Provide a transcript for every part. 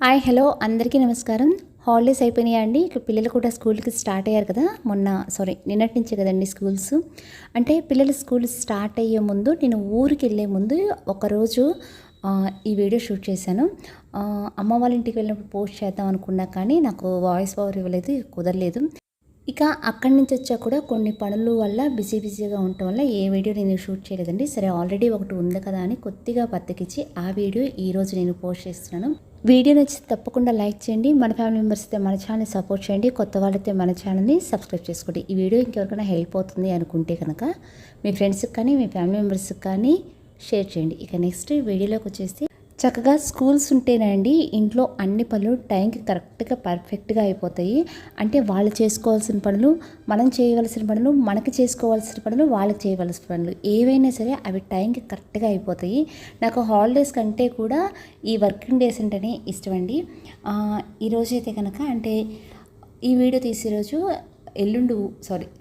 Hi hello అందరికీ నమస్కారం. Holidays అయిపోయినాయా అండి? ఇక పిల్లలు కూడా స్కూల్కి స్టార్ట్ అయ్యారు కదా. నిన్నటి నుంచే కదండి స్కూల్స్. అంటే పిల్లలు స్కూల్ స్టార్ట్ అయ్యే ముందు నేను ఊరికి వెళ్ళే ముందు ఒకరోజు ఈ వీడియో షూట్ చేశాను. అమ్మ వాళ్ళ ఇంటికి వెళ్ళినప్పుడు పోస్ట్ చేద్దాం అనుకున్నా కానీ నాకు వాయిస్ ఓవర్ ఇవ్వలేదు, కుదరలేదు. ఇక అక్కడి నుంచి వచ్చాక కూడా కొన్ని పనుల వల్ల బిజీగా ఉండటం వల్ల ఏ వీడియో నేను షూట్ చేయలేదండి. సరే ఆల్రెడీ ఒకటి ఉంది కదా అని కొద్దిగా బద్దకిచ్చి ఆ వీడియో ఈరోజు నేను పోస్ట్ చేస్తున్నాను. వీడియో నచ్చితే తప్పకుండా లైక్ చేయండి. మన ఫ్యామిలీ మెంబర్స్ అయితే మన ఛానల్ని సపోర్ట్ చేయండి. కొత్త వాళ్ళైతే మన ఛానల్ని సబ్స్క్రైబ్ చేసుకోండి. ఈ వీడియో ఇంకెవరికైనా హెల్ప్ అవుతుంది అనుకుంటే కనుక మీ ఫ్రెండ్స్కి కానీ మీ ఫ్యామిలీ మెంబర్స్కి కానీ షేర్ చేయండి. ఇక నెక్స్ట్ వీడియోలోకి వచ్చేసి చక్కగా స్కూల్స్ ఉంటేనండి ఇంట్లో అన్ని పనులు టైంకి కరెక్ట్గా పర్ఫెక్ట్గా అయిపోతాయి. అంటే వాళ్ళు చేసుకోవాల్సిన పనులు మనం చేయవలసిన పనులు, మనకి చేసుకోవాల్సిన పనులు వాళ్ళకి చేయవలసిన పనులు ఏవైనా సరే అవి టైంకి కరెక్ట్గా అయిపోతాయి. నాకు హాలిడేస్ కంటే కూడా ఈ వర్కింగ్ డేస్ అంటేనే ఇష్టమండి. ఈరోజైతే కనుక అంటే ఈ వీడియో తీసే రోజు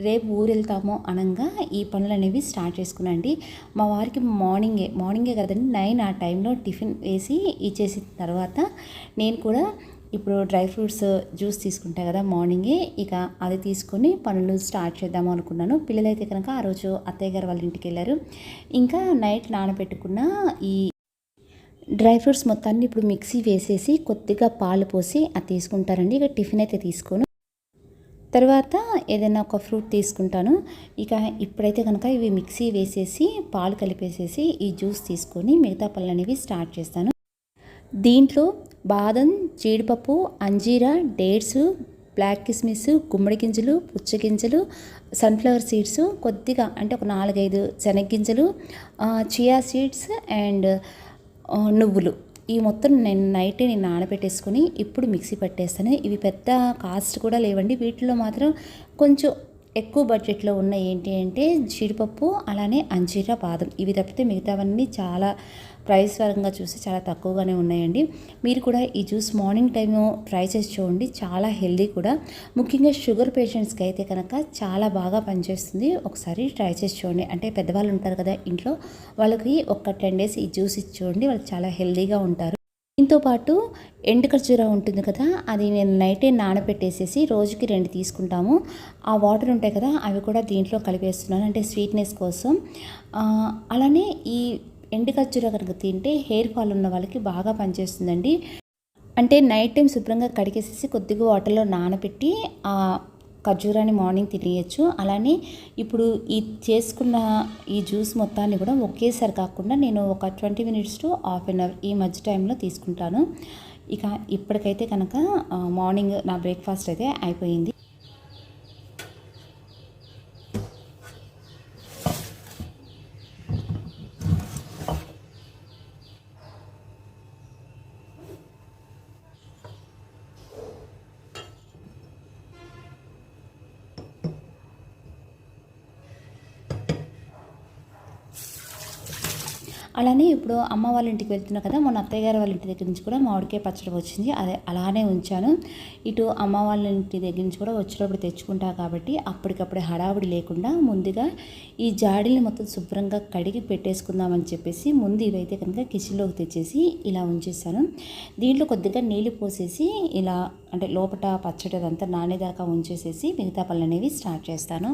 రేపు ఊరు వెళ్తాము అనగా ఈ పనులు అనేవి స్టార్ట్ చేసుకున్నాండి. మా వారికి మార్నింగే కదండి 9 ఆ టైంలో టిఫిన్ వేసి ఇచ్చేసిన తర్వాత నేను కూడా ఇప్పుడు డ్రై ఫ్రూట్స్ జ్యూస్ తీసుకుంటా కదా మార్నింగే, ఇక అది తీసుకొని పనులు స్టార్ట్ చేద్దాము అనుకున్నాను. పిల్లలైతే కనుక ఆ రోజు అత్తయ్య గారు వాళ్ళ ఇంటికి వెళ్ళారు. ఇంకా నైట్ నానబెట్టుకున్న ఈ డ్రై ఫ్రూట్స్ మొత్తాన్ని ఇప్పుడు మిక్సీ వేసేసి కొద్దిగా పాలు పోసి అది తీసుకుంటారండి. ఇక టిఫిన్ అయితే తీసుకోను, తర్వాత ఏదైనా ఒక ఫ్రూట్ తీసుకుంటాను. ఇక ఇప్పుడైతే కనుక ఇవి మిక్సీ వేసేసి పాలు కలిపేసేసి ఈ జ్యూస్ తీసుకొని మిగతా పనులు అనేవి స్టార్ట్ చేస్తాను. దీంట్లో బాదం, జీడిపప్పు, అంజీరా, డేట్స్, బ్లాక్ కిస్మిస్, గుమ్మడి గింజలు, పుచ్చగింజలు, సన్ఫ్లవర్ సీడ్స్, కొద్దిగా అంటే ఒక 4-5 శనగగింజలు, చియా సీడ్స్ అండ్ నువ్వులు, ఈ మొత్తం నేను నైటే నానబెట్టేసుకొని ఇప్పుడు మిక్సీ పట్టేస్తాను. ఇవి పెద్ద కాస్ట్ కూడా లేవండి. వీటిలో మాత్రం కొంచెం ఎక్కువ బడ్జెట్లో ఉన్న ఏంటి అంటే జీడిపప్పు, అలానే అంజీరా, బాదం, ఇవి తప్పితే మిగతావన్నీ చాలా ప్రైస్ పరంగా చూస్తే చాలా తక్కువగానే ఉన్నాయండి. మీరు కూడా ఈ జ్యూస్ మార్నింగ్ టైము ట్రై చేసి చూడండి, చాలా హెల్దీ కూడా. ముఖ్యంగా షుగర్ పేషెంట్స్కి అయితే కనుక చాలా బాగా పనిచేస్తుంది. ఒకసారి ట్రై చేసి చూడండి. అంటే పెద్దవాళ్ళు ఉంటారు కదా ఇంట్లో, వాళ్ళకి ఒక 10 days ఈ జ్యూస్ ఇచ్చి చూడండి, వాళ్ళు చాలా హెల్దీగా ఉంటారు. దీంతో పాటు ఎండు ఖర్జూర ఉంటుంది కదా, అది నేను నైటే నానబెట్టేసేసి రోజుకి 2 తీసుకుంటాము. ఆ వాటర్ ఉంటాయి కదా అవి కూడా దీంట్లో కలిపేస్తున్నాను, అంటే స్వీట్నెస్ కోసం. అలానే ఈ ఎండు ఖర్జూర కనుక తింటే హెయిర్ ఫాల్ ఉన్న వాళ్ళకి బాగా పనిచేస్తుందండి. అంటే నైట్ టైం శుభ్రంగా కడిగేసేసి కొద్దిగా వాటర్లో నానబెట్టి ఆ ఖర్జూరాన్ని మార్నింగ్ తినేయచ్చు. అలానే ఇప్పుడు ఈ చేసుకున్న ఈ జ్యూస్ మొత్తాన్ని కూడా ఒకేసారి కాకుండా నేను ఒక 20 minutes to ½ an hour ఈ మధ్య టైంలో తీసుకుంటాను. ఇక ఇప్పటికైతే కనుక మార్నింగ్ నా బ్రేక్ఫాస్ట్ అయితే అయిపోయింది. అలానే ఇప్పుడు అమ్మ వాళ్ళ ఇంటికి వెళ్తున్నా కదా, మొన్న అత్తయ్య గారు వాళ్ళ ఇంటి దగ్గర నుంచి కూడా మామిడికాయ పచ్చడి వచ్చింది, అదే అలానే ఉంచాను. ఇటు అమ్మ వాళ్ళ ఇంటి దగ్గర నుంచి కూడా వచ్చేటప్పుడు తెచ్చుకుంటా కాబట్టి అప్పటికప్పుడే హడావుడి లేకుండా ముందుగా ఈ జాడీని మొత్తం శుభ్రంగా కడిగి పెట్టేసుకుందామని చెప్పేసి ముందు ఇవైతే కనుక కిచెన్లోకి తెచ్చేసి ఇలా ఉంచేసాను. దీంట్లో కొద్దిగా నీళ్లు పోసేసి ఇలా అంటే లోపల పచ్చడి అదంతా నానేదాకా ఉంచేసేసి మిగతా పనులు అనేవి స్టార్ట్ చేస్తాను.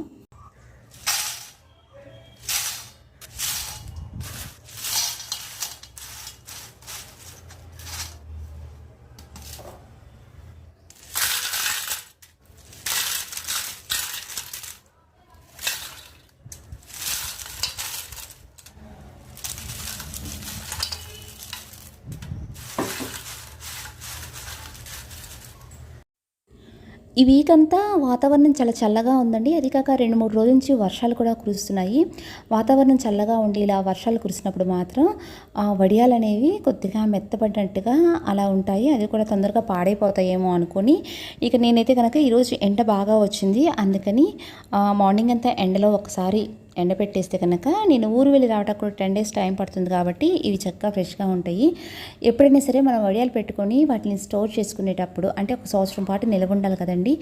ఈ వీక్ అంతా వాతావరణం చాలా చల్లగా ఉందండి. అది కాక 2-3 రోజుల నుంచి వర్షాలు కూడా కురుస్తున్నాయి. వాతావరణం చల్లగా ఉండి ఇలా వర్షాలు కురిసినప్పుడు మాత్రం వడియాలు అనేవి కొద్దిగా మెత్తపడినట్టుగా అలా ఉంటాయి. అది కూడా తొందరగా పాడైపోతాయేమో అనుకొని ఇక నేనైతే కనుక ఈరోజు ఎండ బాగా వచ్చింది, అందుకని మార్నింగ్ అంతా ఎండలో ఒకసారి ఎండబెట్టేస్తే కనుక నేను ఊరు వెళ్ళి రావడానికి కూడా 10 డేస్ టైం పడుతుంది కాబట్టి ఇవి చక్కగా ఫ్రెష్గా ఉంటాయి. ఎప్పుడైనా సరే మనం వడియాలు పెట్టుకొని వాటిని స్టోర్ చేసుకునేటప్పుడు అంటే ఒక సంవత్సరం పాటు నిలవ ఉండాలి కదండి.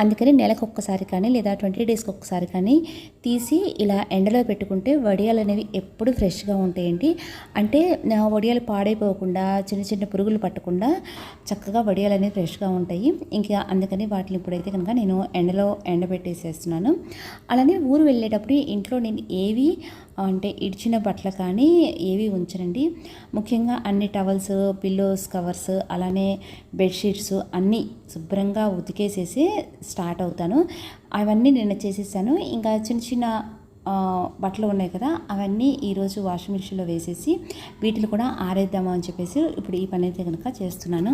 అందుకని నెలకు ఒక్కసారి కానీ లేదా 20 డేస్కి ఒక్కసారి కానీ తీసి ఇలా ఎండలో పెట్టుకుంటే వడియాలు అనేవి ఎప్పుడు ఫ్రెష్గా ఉంటాయండి. అంటే వడియాలు పాడైపోకుండా చిన్న చిన్న పురుగులు పట్టకుండా చక్కగా వడియాలు అనేవి ఫ్రెష్గా ఉంటాయి. ఇంకా అందుకని వాటిని ఇప్పుడైతే కనుక నేను ఎండలో ఎండబెట్టేసేస్తున్నాను. అలానే ఊరు వెళ్ళేటప్పుడు ఇంట్లో నేను ఏవి అంటే ఇడిచిన బట్టలు కానీ ఏవి ఉంచనండి. ముఖ్యంగా అన్ని టవల్స్, పిల్లోస్, కవర్స్, అలానే బెడ్షీట్స్ అన్నీ శుభ్రంగా ఉతికేసేసి స్టార్ట్ అవుతాను. అవన్నీ నిన్న చేసేసాను. ఇంకా చిన్న చిన్న బట్టలు ఉన్నాయి కదా, అవన్నీ ఈరోజు వాషింగ్ మిషన్లో వేసేసి వీటిని కూడా ఆరేద్దాము అని చెప్పేసి ఇప్పుడు ఈ పని అయితే కనుక చేస్తున్నాను.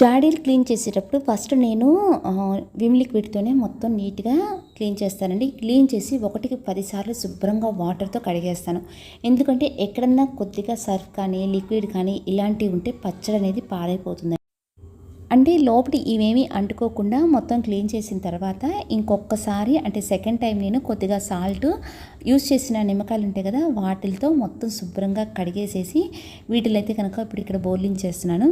జాడీలు క్లీన్ చేసేటప్పుడు ఫస్ట్ నేను విమ్ లిక్విడ్తోనే మొత్తం నీట్గా క్లీన్ చేస్తానండి. క్లీన్ చేసి 1కి 10 సార్లు శుభ్రంగా వాటర్తో కడిగేస్తాను. ఎందుకంటే ఎక్కడన్నా కొద్దిగా సర్ఫ్ కానీ లిక్విడ్ కానీ ఇలాంటివి ఉంటే పచ్చడి అనేది పాడైపోతుంది. అంటే లోపల ఇవేమీ అంటుకోకుండా మొత్తం క్లీన్ చేసిన తర్వాత ఇంకొకసారి అంటే సెకండ్ టైం నేను కొద్దిగా సాల్ట్ యూస్ చేసిన నిమ్మకాయలు ఉంటాయి కదా, వాటితో మొత్తం శుభ్రంగా కడిగేసేసి వీటిలో అయితే కనుక ఇప్పుడు ఇక్కడ బౌలింగ్ చేస్తున్నాను.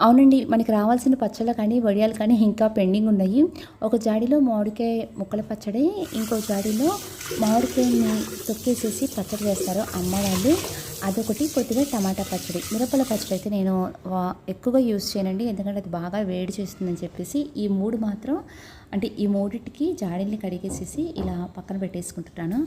అవునండి, మనకి రావాల్సిన పచ్చళ్ళు కానీ వడియాలు కానీ ఇంకా పెండింగ్ ఉన్నాయి. ఒక జాడీలో మామిడికాయ ముక్కల పచ్చడి, ఇంకో జాడీలో మామిడికాయని తొక్కేసేసి పచ్చడి చేస్తారు అమ్మ వాళ్ళు, అదొకటి. కొద్దిగా టమాటా పచ్చడి, మిరపల పచ్చడి అయితే నేను ఎక్కువగా యూస్ చేయనండి, ఎందుకంటే అది బాగా వేడి చేస్తుందని చెప్పేసి. ఈ 3 మాత్రం అంటే ఈ 3టికి జాడీని కడిగేసేసి ఇలా పక్కన పెట్టేసుకుంటున్నాను.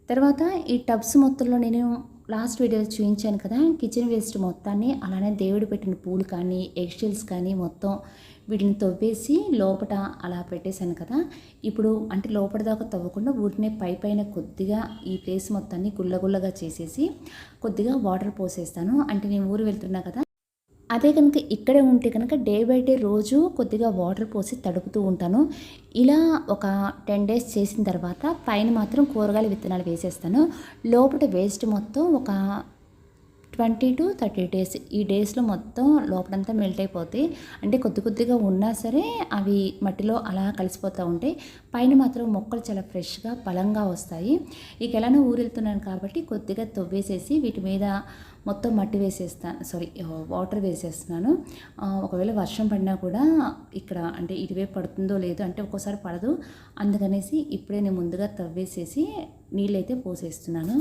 తర్వాత ఈ టబ్స్ మొత్తంలో నేను లాస్ట్ వీడియోలో చూపించాను కదా, కిచెన్ వేస్ట్ మొత్తాన్ని అలానే దేవుడు పెట్టిన పూలు కానీ ఎగ్షెల్స్ కానీ మొత్తం వీటిని తవ్వేసి లోపల అలా పెట్టేశాను కదా. ఇప్పుడు అంటే లోపల దాకా తవ్వకుండా ఊరినే పైన కొద్దిగా ఈ ప్లేస్ మొత్తాన్ని గుల్లగుల్లగా చేసేసి కొద్దిగా వాటర్ పోసేస్తాను. అంటే నేను ఊరు వెళ్తున్నా కదా, అదే కనుక ఇక్కడే ఉంటే కనుక డే బై డే రోజు కొద్దిగా వాటర్ పోసి తడుపుతూ ఉంటాను. ఇలా ఒక 10 డేస్ చేసిన తర్వాత పైన మాత్రం కూరగాయల విత్తనాలు వేసేస్తాను. లోపల వేస్ట్ మొత్తం ఒక 20 to 30 డేస్, ఈ డేస్లో మొత్తం లోపలంతా మెల్ట్ అయిపోతాయి. అంటే కొద్దిగా ఉన్నా సరే అవి మట్టిలో అలా కలిసిపోతూ ఉంటాయి. పైన మాత్రం మొక్కలు చాలా ఫ్రెష్గా బలంగా వస్తాయి. ఇక ఎలానో ఊరెళ్తున్నాను కాబట్టి కొద్దిగా తవ్వేసేసి వీటి మీద మొత్తం మట్టి వాటర్ వేసేస్తున్నాను. ఒకవేళ వర్షం పడినా కూడా ఇక్కడ అంటే ఇటువైపు పడుతుందో లేదో, అంటే ఒక్కోసారి పడదు, అందుకనేసి ఇప్పుడే నేను ముందుగా తవ్వేసేసి నీళ్ళైతే పోసేస్తున్నాను.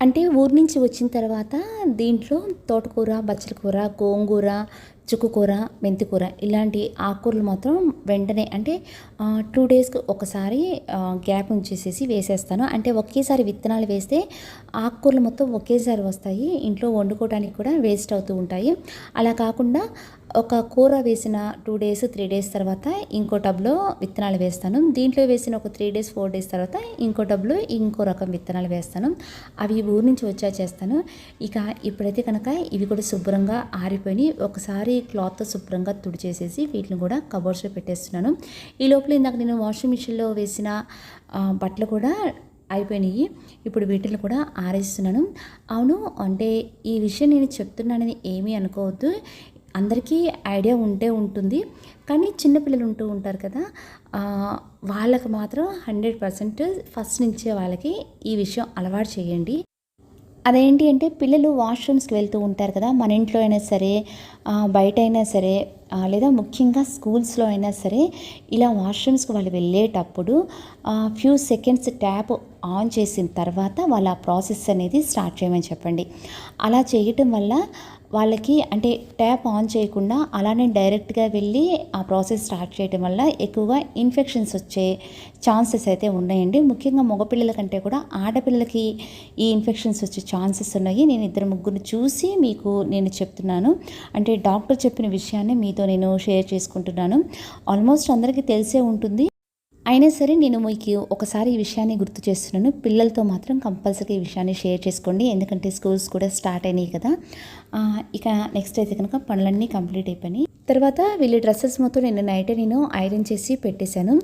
అంటే ఊరు నుంచి వచ్చిన తర్వాత దీంట్లో తోటకూర, బచ్చల కూర, గోంగూర, చుక్కకూర, మెంతికూర ఇలాంటి ఆకుకూరలు మాత్రం వెంటనే అంటే 2 డేస్కి ఒకసారి గ్యాప్ ఉంచేసేసి వేసేస్తాను. అంటే ఒకేసారి విత్తనాలు వేస్తే ఆకుకూరలు మొత్తం ఒకేసారి వస్తాయి, ఇంట్లో వండుకోవడానికి కూడా వేస్ట్ అవుతూ ఉంటాయి. అలా కాకుండా ఒక కూర వేసిన 2 డేస్ 3 డేస్ తర్వాత ఇంకో టబ్లో విత్తనాలు వేస్తాను. దీంట్లో వేసిన ఒక 3 డేస్ 4 డేస్ తర్వాత ఇంకో టబ్లో ఇంకో రకం విత్తనాలు వేస్తాను. అవి ఊరి నుంచి వచ్చా చేస్తాను. ఇక ఇప్పుడైతే కనుక ఇవి కూడా శుభ్రంగా ఆరిపోయి ఒకసారి క్లాత్తో శుభ్రంగా తుడిచేసేసి వీటిని కూడా కబోర్డ్స్లో పెట్టేస్తున్నాను. ఈ లోపల ఇందాక నేను వాషింగ్ మిషన్లో వేసిన బట్టలు కూడా అయిపోయినాయి. ఇప్పుడు వీటిని కూడా ఆరేస్తున్నాను. అవును, అంటే ఈ విషయం నేను చెప్తున్నానని ఏమీ అనుకోవద్దు. అందరికీ ఐడియా ఉంటే ఉంటుంది, కానీ చిన్నపిల్లలు ఉంటూ ఉంటారు కదా, వాళ్ళకి మాత్రం 100% ఫస్ట్ నుంచే వాళ్ళకి ఈ విషయం అలవాటు చేయండి. అదేంటి అంటే పిల్లలు వాష్రూమ్స్కి వెళ్తూ ఉంటారు కదా, మన ఇంట్లో అయినా సరే బయట అయినా సరే లేదా ముఖ్యంగా స్కూల్స్లో అయినా సరే ఇలా వాష్రూమ్స్కి వాళ్ళు వెళ్ళేటప్పుడు ఫ్యూ సెకండ్స్ ట్యాప్ ఆన్ చేసిన తర్వాత వాళ్ళ ప్రాసెస్ అనేది స్టార్ట్ చేయమని చెప్పండి. అలా చేయటం వల్ల వాళ్ళకి అంటే ట్యాప్ ఆన్ చేయకుండా అలానే డైరెక్ట్గా వెళ్ళి ఆ ప్రాసెస్ స్టార్ట్ చేయడం వల్ల ఎక్కువగా ఇన్ఫెక్షన్స్ వచ్చే ఛాన్సెస్ అయితే ఉన్నాయండి. ముఖ్యంగా మగపిల్లల కంటే కూడా ఆడపిల్లలకి ఈ ఇన్ఫెక్షన్స్ వచ్చే ఛాన్సెస్ ఉన్నాయి. నేను 2-3 చూసి మీకు నేను చెప్తున్నాను. అంటే డాక్టర్ చెప్పిన విషయాన్ని మీతో నేను షేర్ చేసుకుంటున్నాను. ఆల్మోస్ట్ అందరికీ తెలిసే ఉంటుంది, అయినా సరే నేను మీకు ఒకసారి ఈ విషయాన్ని గుర్తు చేస్తున్నాను. పిల్లలతో మాత్రం కంపల్సరీ ఈ విషయాన్ని షేర్ చేసుకోండి, ఎందుకంటే స్కూల్స్ కూడా స్టార్ట్ అయినాయి కదా. ఇక నెక్స్ట్ అయితే కనుక పనులన్నీ కంప్లీట్ అయిపోయినాయి. తర్వాత వీళ్ళ డ్రెస్సెస్ మొత్తం నైటే నేను ఐరన్ చేసి పెట్టేశాను.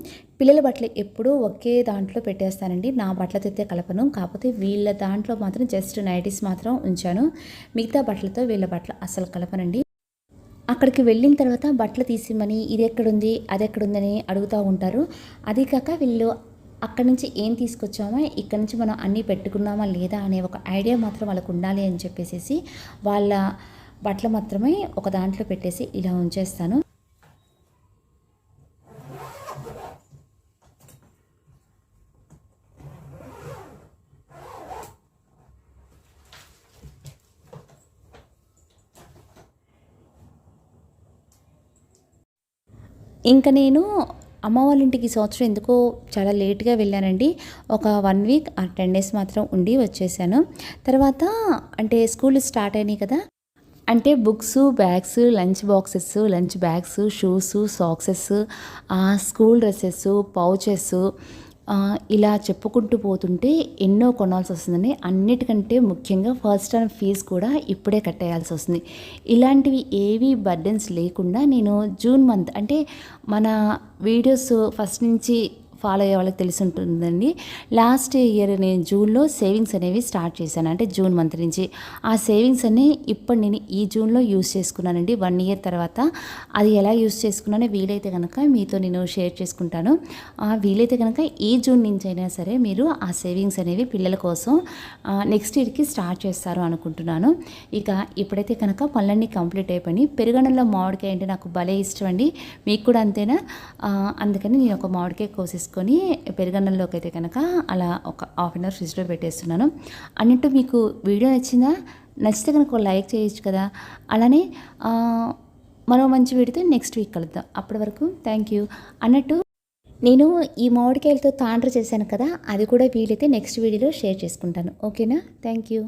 పిల్లల బట్టలు ఎప్పుడూ ఒకే దాంట్లో పెట్టేస్తానండి, నా బట్టలతో అయితే కలపను. కాకపోతే వీళ్ళ దాంట్లో మాత్రం జస్ట్ నైటీస్ మాత్రం ఉంచాను, మిగతా బట్టలతో వీళ్ళ బట్టలు అసలు కలపనండి. అక్కడికి వెళ్ళిన తర్వాత బట్టలు తీసిమని ఇది ఎక్కడుంది అది ఎక్కడుందని అడుగుతూ ఉంటారు. అది కాక వీళ్ళు అక్కడి నుంచి ఏం తీసుకొచ్చామా, ఇక్కడ నుంచి మనం అన్నీ పెట్టుకున్నామా లేదా అనే ఒక ఐడియా మాత్రం వాళ్ళకు ఉండాలి అని చెప్పేసి వాళ్ళ బట్టలు మాత్రమే ఒక దాంట్లో పెట్టేసి ఇలా ఉంచేస్తాను. ఇంకా నేను అమ్మ వాళ్ళ ఇంటికి సంవత్సరం ఎందుకో చాలా లేట్గా వెళ్ళానండి. ఒక 1 వీక్ 10 డేస్ మాత్రం ఉండి వచ్చేసాను. తర్వాత అంటే స్కూల్ స్టార్ట్ అయినాయి కదా, అంటే books, bags, lunch boxes, lunch bags, shoes, socks, school dresses, pouches, ఇలా చెప్పుకుంటూ పోతుంటే ఎన్నో కొనాల్సి వస్తుందండి. అన్నిటికంటే ముఖ్యంగా ఫస్ట్ టర్మ్ ఫీజు కూడా ఇప్పుడే కట్టేయాల్సి వస్తుంది. ఇలాంటివి ఏవి బర్డెన్స్ లేకుండా నేను జూన్ మంత్ అంటే మన వీడియోస్ ఫస్ట్ నుంచి ఫాలో అయ్యే వాళ్ళకి తెలిసి ఉంటుందండి. లాస్ట్ ఇయర్ నేను జూన్లో సేవింగ్స్ అనేవి స్టార్ట్ చేశాను, అంటే జూన్ మంత్ నుంచి. ఆ సేవింగ్స్ అన్ని ఇప్పుడు నేను ఈ జూన్లో యూస్ చేసుకున్నానండి, 1 ఇయర్ తర్వాత. అది ఎలా యూస్ చేసుకున్నానో వీలైతే కనుక మీతో నేను షేర్ చేసుకుంటాను. వీలైతే కనుక ఈ జూన్ నుంచి అయినా సరే మీరు ఆ సేవింగ్స్ అనేవి పిల్లల కోసం నెక్స్ట్ ఇయర్కి స్టార్ట్ చేస్తారు అనుకుంటున్నాను. ఇక ఇప్పుడైతే కనుక పనులన్నీ కంప్లీట్ అయిపోయి పెరుగన్నంలో మామిడికాయ అంటే నాకు భలే ఇష్టం అండి, మీకు కూడా అంతేనా? అందుకని నేను ఒక మామిడికాయ కోసేసుకొని పెరుగన్నంలోకి అయితే కనుక అలా ఒక హాఫ్ అన్ అవర్ ఫ్రిడ్జ్లో పెట్టేస్తున్నాను. అన్నట్టు మీకు వీడియో నచ్చితే కనుక లైక్ చేయొచ్చు కదా. అలానే మరో మంచి వీడియోతో నెక్స్ట్ వీక్ కలుద్దాం. అప్పటి వరకు థ్యాంక్ యూ. అన్నట్టు నేను ఈ మామిడికాయలతో తాండ్ర చేశాను కదా, అది కూడా వీలైతే నెక్స్ట్ వీడియోలో షేర్ చేసుకుంటాను. ఓకేనా? Thank you.